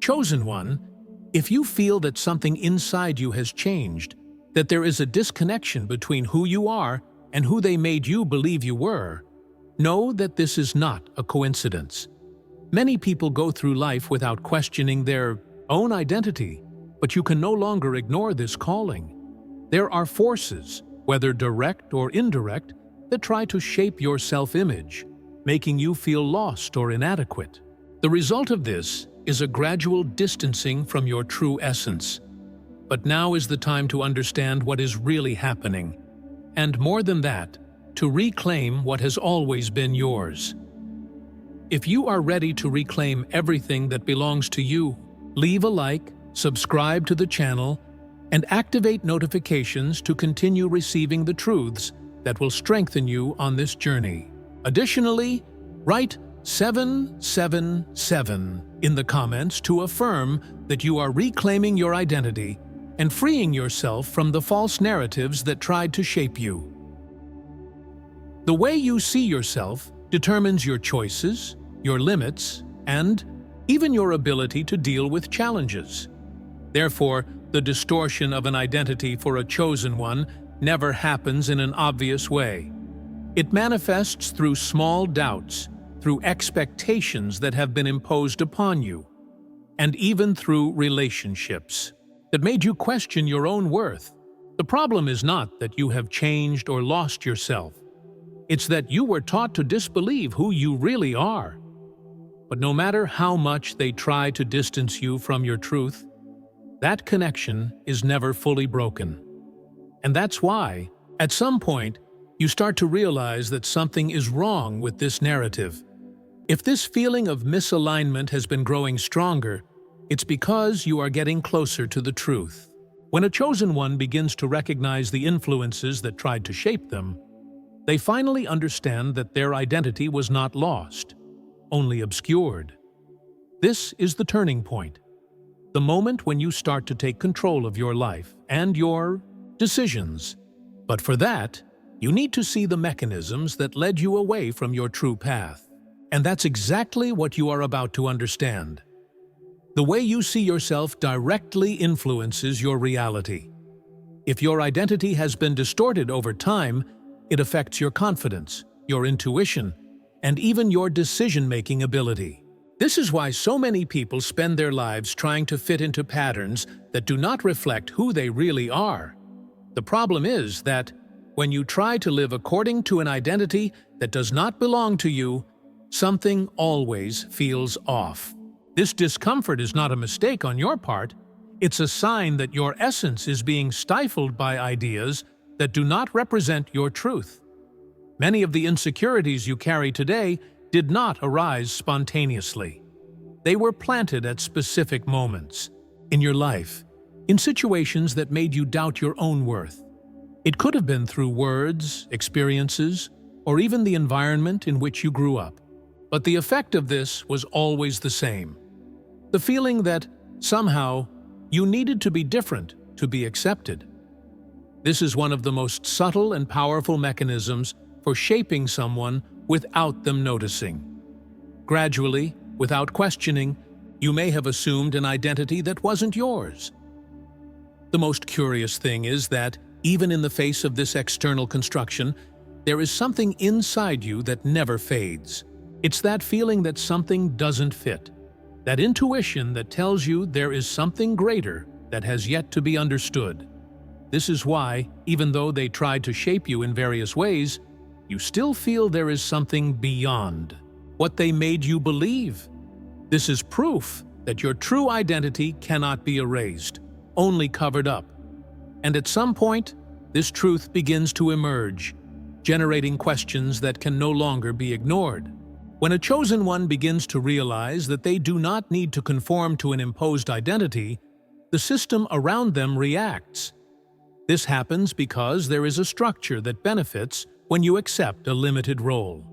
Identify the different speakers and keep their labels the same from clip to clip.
Speaker 1: Chosen one, if you feel that something inside you has changed, that there is a disconnection between who you are and who they made you believe you were, know that this is not a coincidence. Many people go through life without questioning their own identity, but you can no longer ignore this calling. There are forces, whether direct or indirect, that try to shape your self-image, making you feel lost or inadequate. The result of this is a gradual distancing from your true essence. But now is the time to understand what is really happening, and more than that, to reclaim what has always been yours. If you are ready to reclaim everything that belongs to you, leave a like, subscribe to the channel, and activate notifications to continue receiving the truths that will strengthen you on this journey. Additionally, write 777 in the comments to affirm that you are reclaiming your identity and freeing yourself from the false narratives that tried to shape you. The way you see yourself determines your choices, your limits, and even your ability to deal with challenges. Therefore, the distortion of an identity for a chosen one never happens in an obvious way. It manifests through small doubts, through expectations that have been imposed upon you, and even through relationships that made you question your own worth. The problem is not that you have changed or lost yourself. It's that you were taught to disbelieve who you really are. But no matter how much they try to distance you from your truth, that connection is never fully broken. And that's why, at some point, you start to realize that something is wrong with this narrative. If this feeling of misalignment has been growing stronger, it's because you are getting closer to the truth. When a chosen one begins to recognize the influences that tried to shape them, they finally understand that their identity was not lost, only obscured. This is the turning point, the moment when you start to take control of your life and your decisions. But for that, you need to see the mechanisms that led you away from your true path. And that's exactly what you are about to understand. The way you see yourself directly influences your reality. If your identity has been distorted over time, it affects your confidence, your intuition, and even your decision-making ability. This is why so many people spend their lives trying to fit into patterns that do not reflect who they really are. The problem is that when you try to live according to an identity that does not belong to you, something always feels off. This discomfort is not a mistake on your part. It's a sign that your essence is being stifled by ideas that do not represent your truth. Many of the insecurities you carry today did not arise spontaneously. They were planted at specific moments in your life, in situations that made you doubt your own worth. It could have been through words, experiences, or even the environment in which you grew up. But the effect of this was always the same. The feeling that, somehow, you needed to be different to be accepted. This is one of the most subtle and powerful mechanisms for shaping someone without them noticing. Gradually, without questioning, you may have assumed an identity that wasn't yours. The most curious thing is that, even in the face of this external construction, there is something inside you that never fades. It's that feeling that something doesn't fit, that intuition that tells you there is something greater that has yet to be understood. This is why, even though they tried to shape you in various ways, you still feel there is something beyond what they made you believe. This is proof that your true identity cannot be erased, only covered up. And at some point, this truth begins to emerge, generating questions that can no longer be ignored. When a chosen one begins to realize that they do not need to conform to an imposed identity, the system around them reacts. This happens because there is a structure that benefits when you accept a limited role.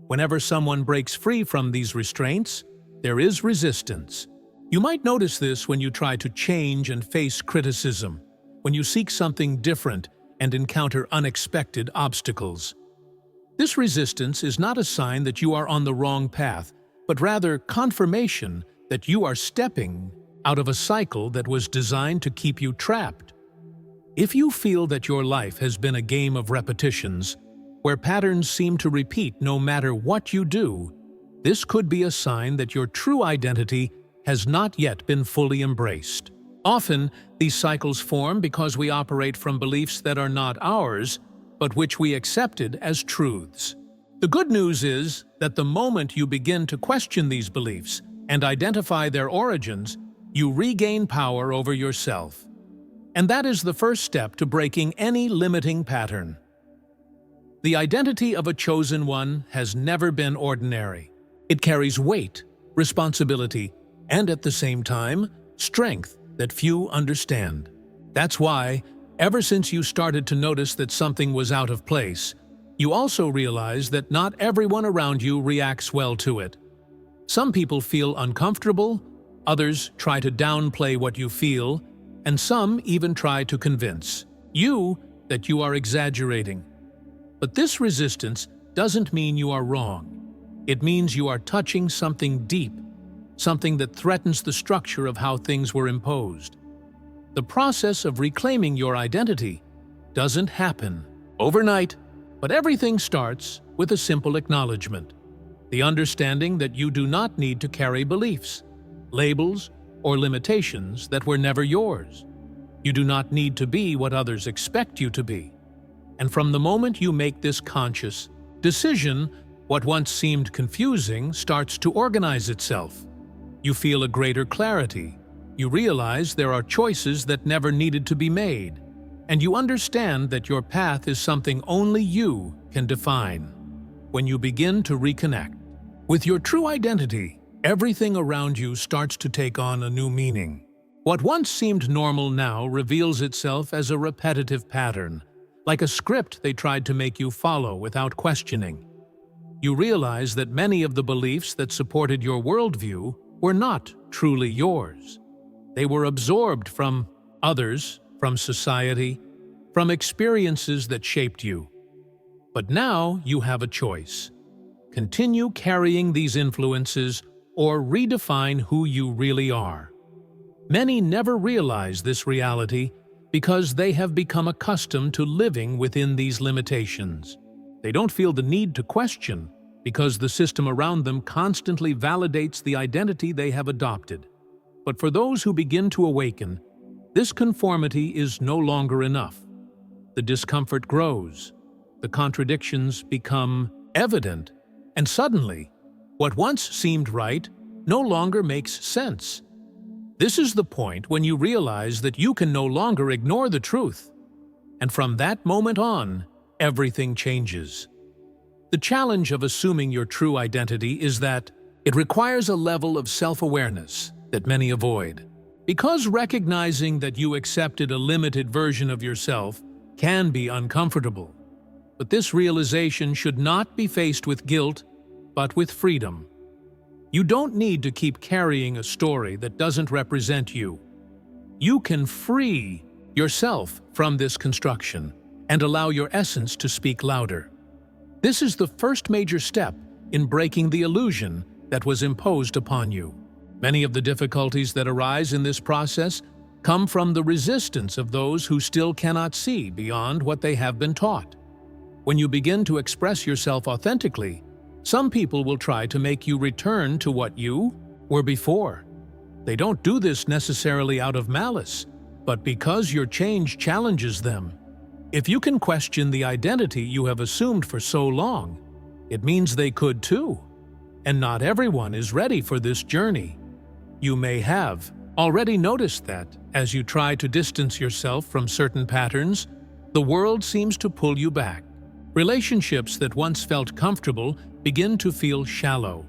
Speaker 1: Whenever someone breaks free from these restraints, there is resistance. You might notice this when you try to change and face criticism, when you seek something different and encounter unexpected obstacles. This resistance is not a sign that you are on the wrong path, but rather confirmation that you are stepping out of a cycle that was designed to keep you trapped. If you feel that your life has been a game of repetitions, where patterns seem to repeat no matter what you do, this could be a sign that your true identity has not yet been fully embraced. Often, these cycles form because we operate from beliefs that are not ours, but which we accepted as truths. The good news is that the moment you begin to question these beliefs and identify their origins, you regain power over yourself. And that is the first step to breaking any limiting pattern. The identity of a chosen one has never been ordinary. It carries weight, responsibility, and at the same time, strength that few understand. That's why, ever since you started to notice that something was out of place, you also realize that not everyone around you reacts well to it. Some people feel uncomfortable, others try to downplay what you feel, and some even try to convince you that you are exaggerating. But this resistance doesn't mean you are wrong. It means you are touching something deep, something that threatens the structure of how things were imposed. The process of reclaiming your identity doesn't happen overnight, but everything starts with a simple acknowledgement. The understanding that you do not need to carry beliefs, labels, or limitations that were never yours. You do not need to be what others expect you to be. And from the moment you make this conscious decision, what once seemed confusing starts to organize itself. You feel a greater clarity. You realize there are choices that never needed to be made. And you understand that your path is something only you can define. When you begin to reconnect with your true identity, everything around you starts to take on a new meaning. What once seemed normal now reveals itself as a repetitive pattern, like a script they tried to make you follow without questioning. You realize that many of the beliefs that supported your worldview were not truly yours. They were absorbed from others, from society, from experiences that shaped you. But now you have a choice. Continue carrying these influences or redefine who you really are. Many never realize this reality because they have become accustomed to living within these limitations. They don't feel the need to question because the system around them constantly validates the identity they have adopted. But for those who begin to awaken, this conformity is no longer enough. The discomfort grows, the contradictions become evident, and suddenly, what once seemed right no longer makes sense. This is the point when you realize that you can no longer ignore the truth. And from that moment on, everything changes. The challenge of assuming your true identity is that it requires a level of self-awareness that many avoid. Because recognizing that you accepted a limited version of yourself can be uncomfortable. But this realization should not be faced with guilt, but with freedom. You don't need to keep carrying a story that doesn't represent you. You can free yourself from this construction and allow your essence to speak louder. This is the first major step in breaking the illusion that was imposed upon you. Many of the difficulties that arise in this process come from the resistance of those who still cannot see beyond what they have been taught. When you begin to express yourself authentically, some people will try to make you return to what you were before. They don't do this necessarily out of malice, but because your change challenges them. If you can question the identity you have assumed for so long, it means they could too. And not everyone is ready for this journey. You may have already noticed that, as you try to distance yourself from certain patterns, the world seems to pull you back. Relationships that once felt comfortable begin to feel shallow.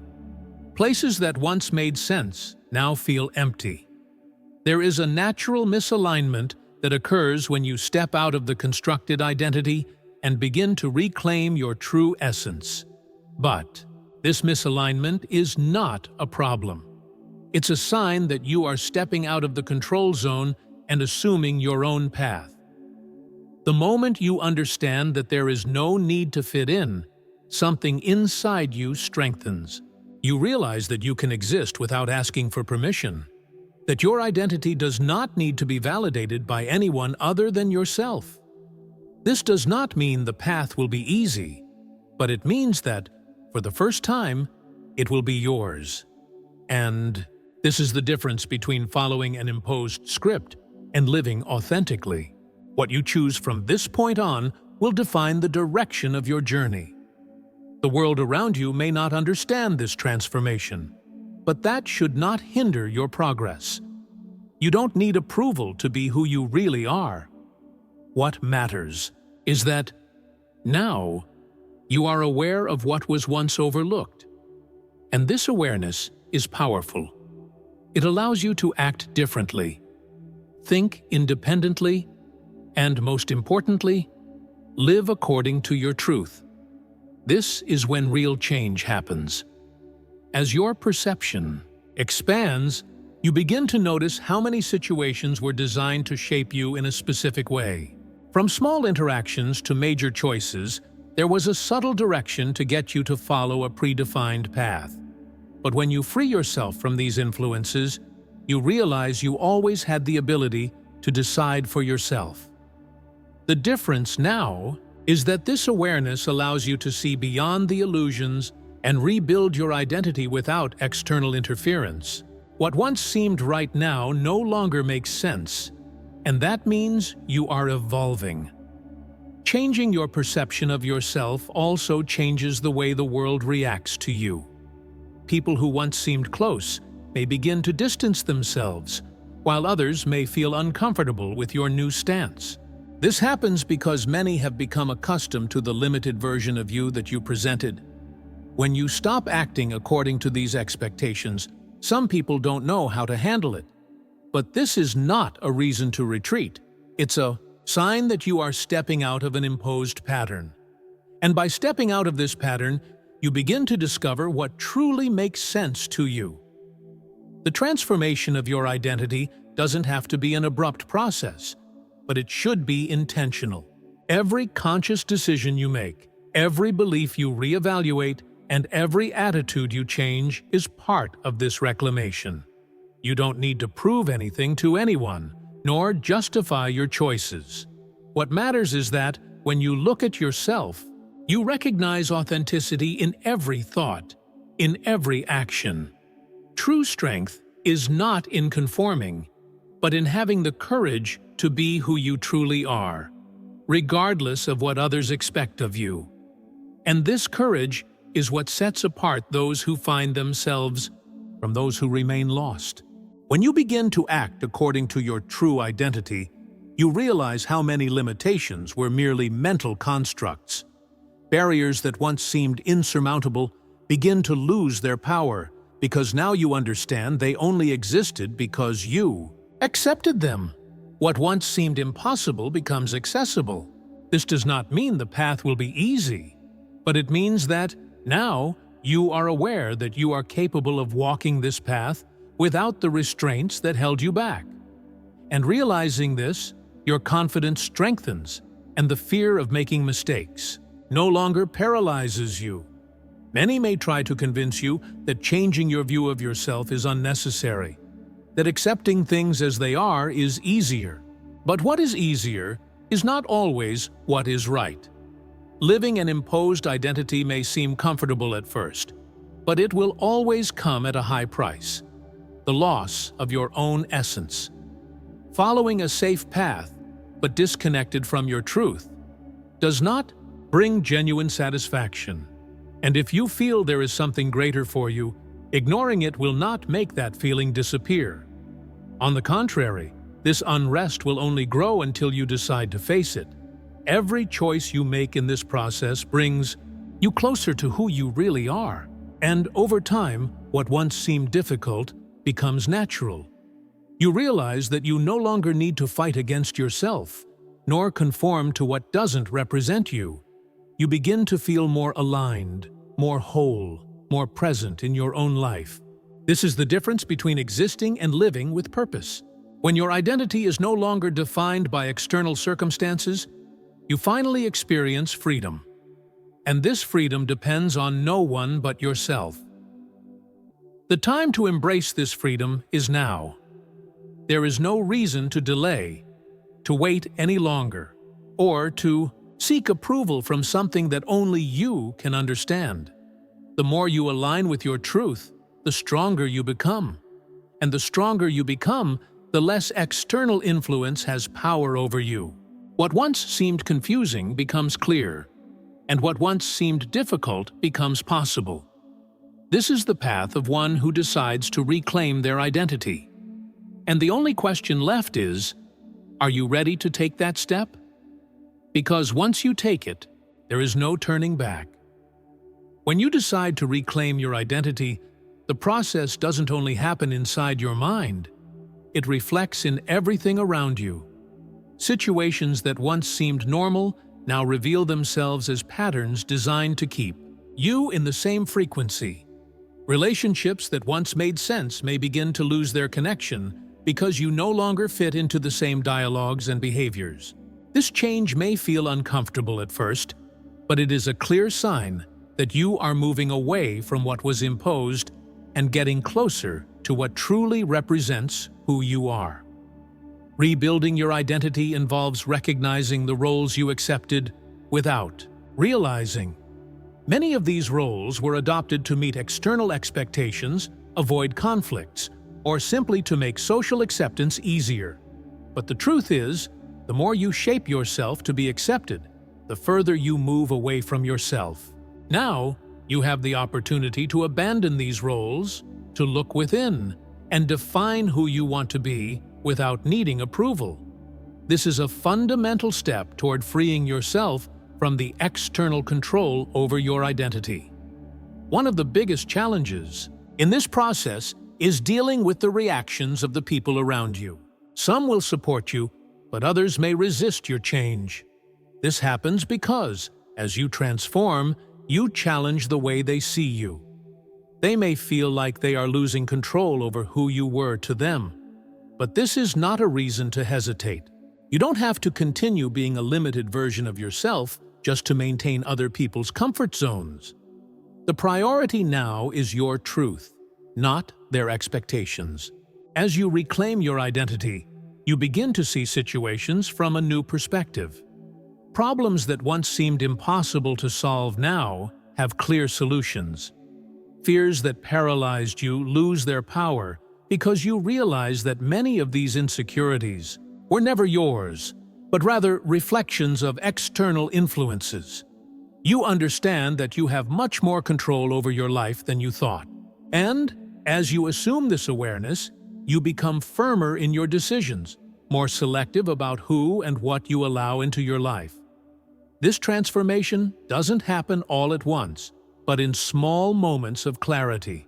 Speaker 1: Places that once made sense now feel empty. There is a natural misalignment that occurs when you step out of the constructed identity and begin to reclaim your true essence. But this misalignment is not a problem. It's a sign that you are stepping out of the control zone and assuming your own path. The moment you understand that there is no need to fit in, something inside you strengthens. You realize that you can exist without asking for permission, that your identity does not need to be validated by anyone other than yourself. This does not mean the path will be easy, but it means that, for the first time, it will be yours. And this is the difference between following an imposed script and living authentically. What you choose from this point on will define the direction of your journey. The world around you may not understand this transformation, but that should not hinder your progress. You don't need approval to be who you really are. What matters is that now you are aware of what was once overlooked. And this awareness is powerful. It allows you to act differently, think independently, and most importantly, live according to your truth. This is when real change happens. As your perception expands, you begin to notice how many situations were designed to shape you in a specific way. From small interactions to major choices, there was a subtle direction to get you to follow a predefined path. But when you free yourself from these influences, you realize you always had the ability to decide for yourself. The difference now is that this awareness allows you to see beyond the illusions and rebuild your identity without external interference. What once seemed right now no longer makes sense, and that means you are evolving. Changing your perception of yourself also changes the way the world reacts to you. People who once seemed close may begin to distance themselves, while others may feel uncomfortable with your new stance. This happens because many have become accustomed to the limited version of you that you presented. When you stop acting according to these expectations, some people don't know how to handle it. But this is not a reason to retreat. It's a sign that you are stepping out of an imposed pattern. And by stepping out of this pattern, you begin to discover what truly makes sense to you. The transformation of your identity doesn't have to be an abrupt process, but it should be intentional. Every conscious decision you make, every belief you reevaluate, and every attitude you change is part of this reclamation. You don't need to prove anything to anyone, nor justify your choices. What matters is that, when you look at yourself, you recognize authenticity in every thought, in every action. True strength is not in conforming, but in having the courage to be who you truly are, regardless of what others expect of you. And this courage is what sets apart those who find themselves from those who remain lost. When you begin to act according to your true identity, you realize how many limitations were merely mental constructs. Barriers that once seemed insurmountable begin to lose their power because now you understand they only existed because you accepted them. What once seemed impossible becomes accessible. This does not mean the path will be easy, but it means that now you are aware that you are capable of walking this path without the restraints that held you back. And realizing this, your confidence strengthens, and the fear of making mistakes no longer paralyzes you. Many may try to convince you that changing your view of yourself is unnecessary, that accepting things as they are is easier. But what is easier is not always what is right. Living an imposed identity may seem comfortable at first, but it will always come at a high price: the loss of your own essence. Following a safe path, but disconnected from your truth, does not bring genuine satisfaction. And if you feel there is something greater for you, ignoring it will not make that feeling disappear. On the contrary, this unrest will only grow until you decide to face it. Every choice you make in this process brings you closer to who you really are. And over time, what once seemed difficult becomes natural. You realize that you no longer need to fight against yourself, nor conform to what doesn't represent you. You begin to feel more aligned, more whole, more present in your own life. This is the difference between existing and living with purpose. When your identity is no longer defined by external circumstances, you finally experience freedom. And this freedom depends on no one but yourself. The time to embrace this freedom is now. There is no reason to delay, to wait any longer, or to seek approval from something that only you can understand. The more you align with your truth, the stronger you become. And the stronger you become, the less external influence has power over you. What once seemed confusing becomes clear, and what once seemed difficult becomes possible. This is the path of one who decides to reclaim their identity. And the only question left is, are you ready to take that step? Because once you take it, there is no turning back. When you decide to reclaim your identity, the process doesn't only happen inside your mind, it reflects in everything around you. Situations that once seemed normal now reveal themselves as patterns designed to keep you in the same frequency. Relationships that once made sense may begin to lose their connection because you no longer fit into the same dialogues and behaviors. This change may feel uncomfortable at first, but it is a clear sign that you are moving away from what was imposed and getting closer to what truly represents who you are. Rebuilding your identity involves recognizing the roles you accepted without realizing. Many of these roles were adopted to meet external expectations, avoid conflicts, or simply to make social acceptance easier. But the truth is, the more you shape yourself to be accepted, the further you move away from yourself. Now, you have the opportunity to abandon these roles, to look within, and define who you want to be without needing approval. This is a fundamental step toward freeing yourself from the external control over your identity. One of the biggest challenges in this process is dealing with the reactions of the people around you. Some will support you, but others may resist your change. This happens because, as you transform, you challenge the way they see you. They may feel like they are losing control over who you were to them. But this is not a reason to hesitate. You don't have to continue being a limited version of yourself just to maintain other people's comfort zones. The priority now is your truth, not their expectations. As you reclaim your identity, you begin to see situations from a new perspective. Problems that once seemed impossible to solve now have clear solutions. Fears that paralyzed you lose their power because you realize that many of these insecurities were never yours, but rather reflections of external influences. You understand that you have much more control over your life than you thought. And, as you assume this awareness, you become firmer in your decisions, more selective about who and what you allow into your life. This transformation doesn't happen all at once, but in small moments of clarity.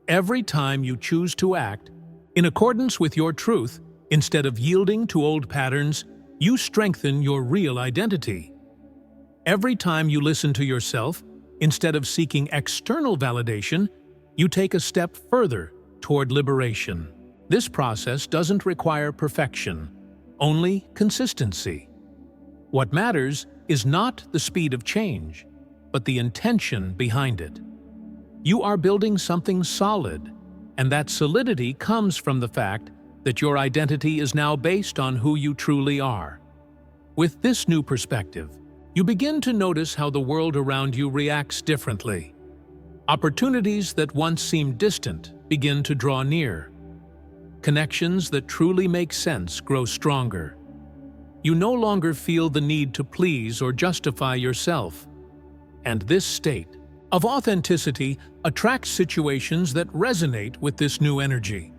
Speaker 1: Every time you choose to act in accordance with your truth, instead of yielding to old patterns, you strengthen your real identity. Every time you listen to yourself, instead of seeking external validation, you take a step further toward liberation. This process doesn't require perfection, only consistency. What matters is not the speed of change, but the intention behind it. You are building something solid, and that solidity comes from the fact that your identity is now based on who you truly are. With this new perspective, you begin to notice how the world around you reacts differently. Opportunities that once seemed distant begin to draw near. Connections that truly make sense grow stronger. You no longer feel the need to please or justify yourself. And this state of authenticity attracts situations that resonate with this new energy.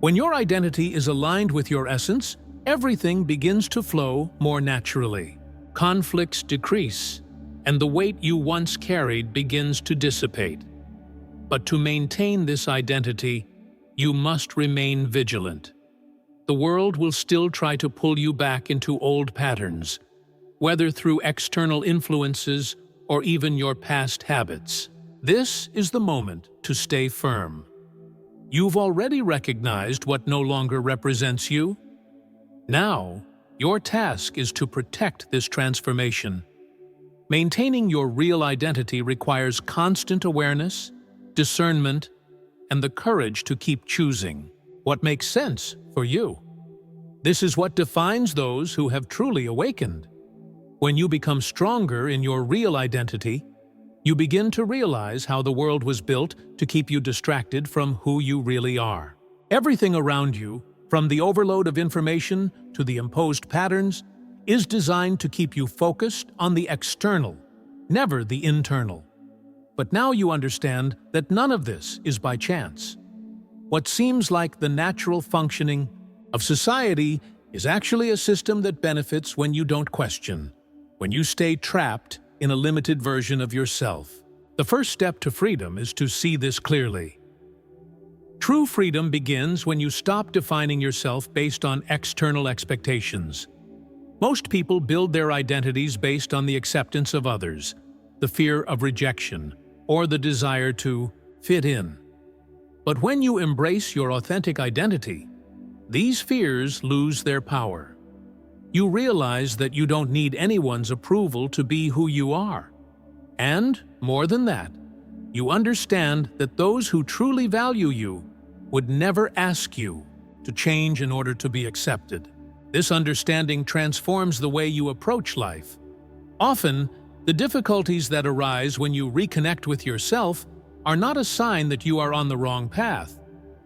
Speaker 1: When your identity is aligned with your essence, everything begins to flow more naturally. Conflicts decrease, and the weight you once carried begins to dissipate. But to maintain this identity, you must remain vigilant. The world will still try to pull you back into old patterns, whether through external influences or even your past habits. This is the moment to stay firm. You've already recognized what no longer represents you. Now, your task is to protect this transformation. Maintaining your real identity requires constant awareness, discernment, and the courage to keep choosing what makes sense for you. This is what defines those who have truly awakened. When you become stronger in your real identity, you begin to realize how the world was built to keep you distracted from who you really are. Everything around you, from the overload of information to the imposed patterns, is designed to keep you focused on the external, never the internal. But now you understand that none of this is by chance. What seems like the natural functioning of society is actually a system that benefits when you don't question, when you stay trapped in a limited version of yourself. The first step to freedom is to see this clearly. True freedom begins when you stop defining yourself based on external expectations. Most people build their identities based on the acceptance of others, the fear of rejection, or the desire to fit in. But when you embrace your authentic identity, these fears lose their power. You realize that you don't need anyone's approval to be who you are. And, more than that, you understand that those who truly value you would never ask you to change in order to be accepted. This understanding transforms the way you approach life. Often, the difficulties that arise when you reconnect with yourself are not a sign that you are on the wrong path,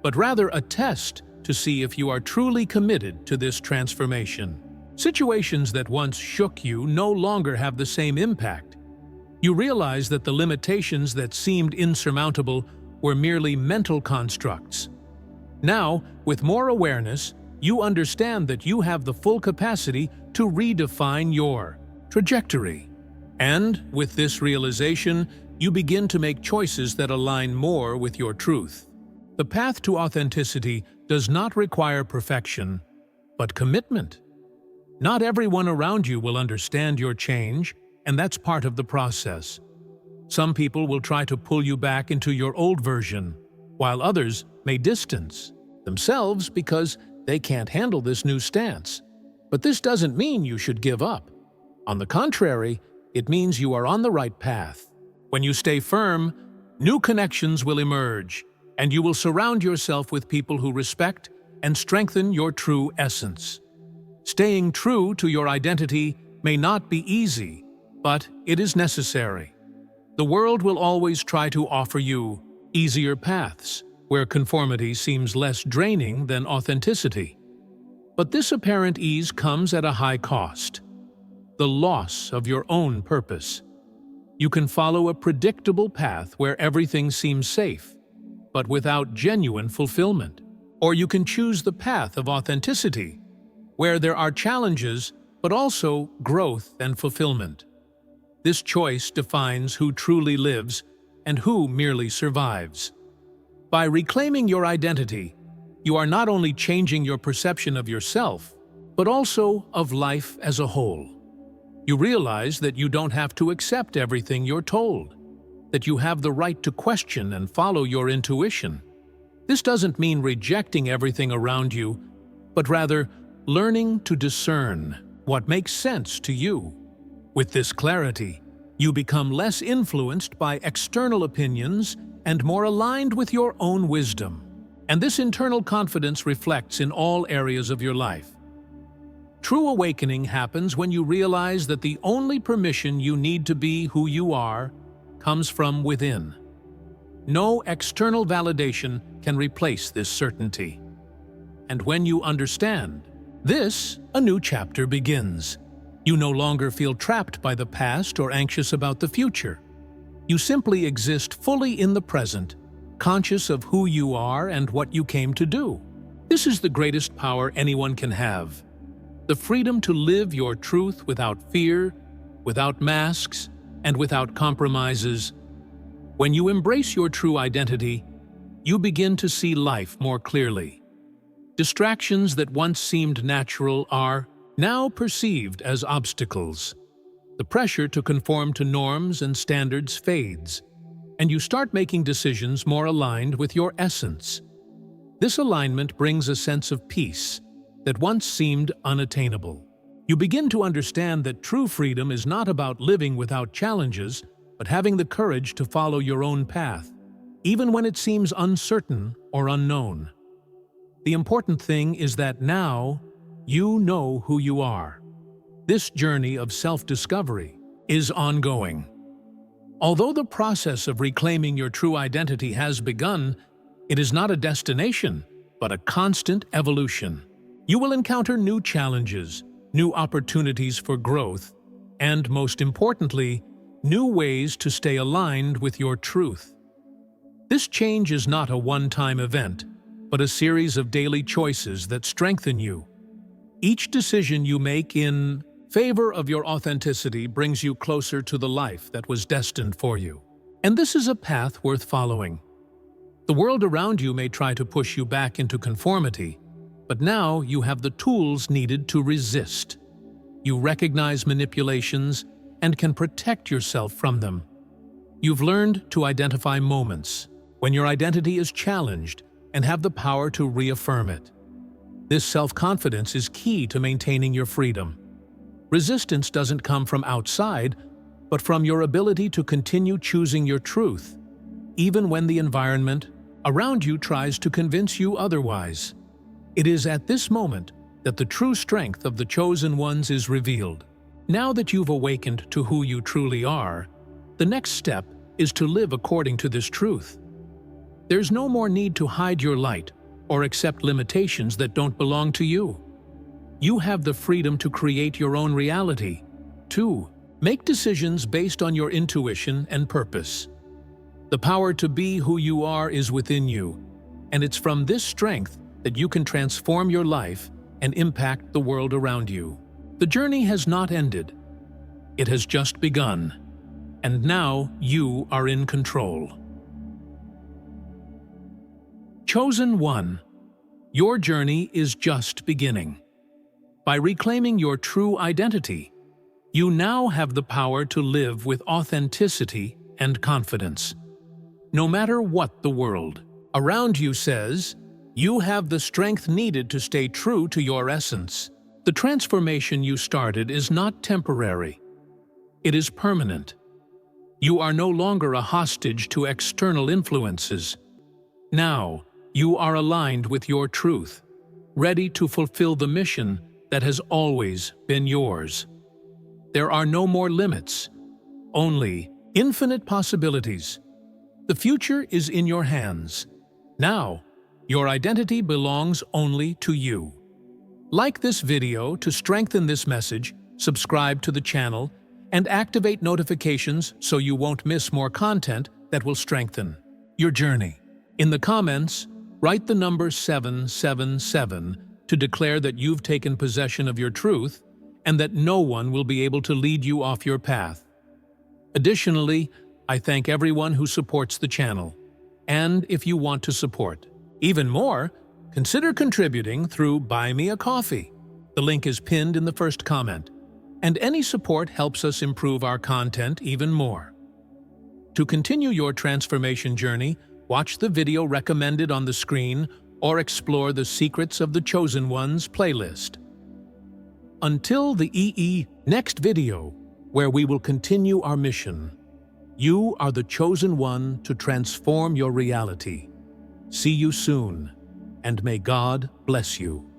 Speaker 1: but rather a test to see if you are truly committed to this transformation. Situations that once shook you no longer have the same impact. You realize that the limitations that seemed insurmountable were merely mental constructs. Now, with more awareness, you understand that you have the full capacity to redefine your trajectory. And, with this realization, you begin to make choices that align more with your truth. The path to authenticity does not require perfection, but commitment. Not everyone around you will understand your change, and that's part of the process. Some people will try to pull you back into your old version, while others may distance themselves because they can't handle this new stance. But this doesn't mean you should give up. On the contrary, it means you are on the right path. When you stay firm, new connections will emerge, and you will surround yourself with people who respect and strengthen your true essence. Staying true to your identity may not be easy, but it is necessary. The world will always try to offer you easier paths, where conformity seems less draining than authenticity. But this apparent ease comes at a high cost: the loss of your own purpose. You can follow a predictable path where everything seems safe, but without genuine fulfillment. Or you can choose the path of authenticity, where there are challenges, but also growth and fulfillment. This choice defines who truly lives and who merely survives. By reclaiming your identity, you are not only changing your perception of yourself, but also of life as a whole. You realize that you don't have to accept everything you're told, that you have the right to question and follow your intuition. This doesn't mean rejecting everything around you, but rather learning to discern what makes sense to you. With this clarity, you become less influenced by external opinions and more aligned with your own wisdom. And this internal confidence reflects in all areas of your life. True awakening happens when you realize that the only permission you need to be who you are comes from within. No external validation can replace this certainty. And when you understand this, a new chapter begins. You no longer feel trapped by the past or anxious about the future. You simply exist fully in the present, conscious of who you are and what you came to do. This is the greatest power anyone can have: the freedom to live your truth without fear, without masks, and without compromises. When you embrace your true identity, you begin to see life more clearly. Distractions that once seemed natural are now perceived as obstacles. The pressure to conform to norms and standards fades, and you start making decisions more aligned with your essence. This alignment brings a sense of peace that once seemed unattainable. You begin to understand that true freedom is not about living without challenges, but having the courage to follow your own path. even when it seems uncertain or unknown. The important thing is that now you know who you are. This journey of self-discovery is ongoing. Although the process of reclaiming your true identity has begun, it is not a destination, but a constant evolution. You will encounter new challenges, new opportunities for growth, and most importantly, new ways to stay aligned with your truth. This change is not a one-time event, but a series of daily choices that strengthen you. Each decision you make in favor of your authenticity brings you closer to the life that was destined for you. And this is a path worth following. The world around you may try to push you back into conformity, but now you have the tools needed to resist. You recognize manipulations and can protect yourself from them. You've learned to identify moments when your identity is challenged and have the power to reaffirm it. This self-confidence is key to maintaining your freedom. Resistance doesn't come from outside, but from your ability to continue choosing your truth, even when the environment around you tries to convince you otherwise. It is at this moment that the true strength of the chosen ones is revealed. Now that you've awakened to who you truly are, the next step is to live according to this truth. There's no more need to hide your light or accept limitations that don't belong to you. You have the freedom to create your own reality. 2. Make decisions based on your intuition and purpose. The power to be who you are is within you, and it's from this strength that you can transform your life and impact the world around you. The journey has not ended. It has just begun, and now you are in control. Chosen One, your journey is just beginning. By reclaiming your true identity, you now have the power to live with authenticity and confidence. No matter what the world around you says, you have the strength needed to stay true to your essence. The transformation you started is not temporary. It is permanent. You are no longer a hostage to external influences. Now, you are aligned with your truth, ready to fulfill the mission that has always been yours. There are no more limits, only infinite possibilities. The future is in your hands. Now, your identity belongs only to you. Like this video to strengthen this message, subscribe to the channel, and activate notifications so you won't miss more content that will strengthen your journey. In the comments, write the number 777 to declare that you've taken possession of your truth and that no one will be able to lead you off your path. Additionally, I thank everyone who supports the channel. And if you want to support even more, consider contributing through Buy Me a Coffee. The link is pinned in the first comment, and any support helps us improve our content even more. To continue your transformation journey, watch the video recommended on the screen or explore the Secrets of the Chosen Ones playlist. Until the next video, where we will continue our mission, you are the chosen one to transform your reality. See you soon, and may God bless you.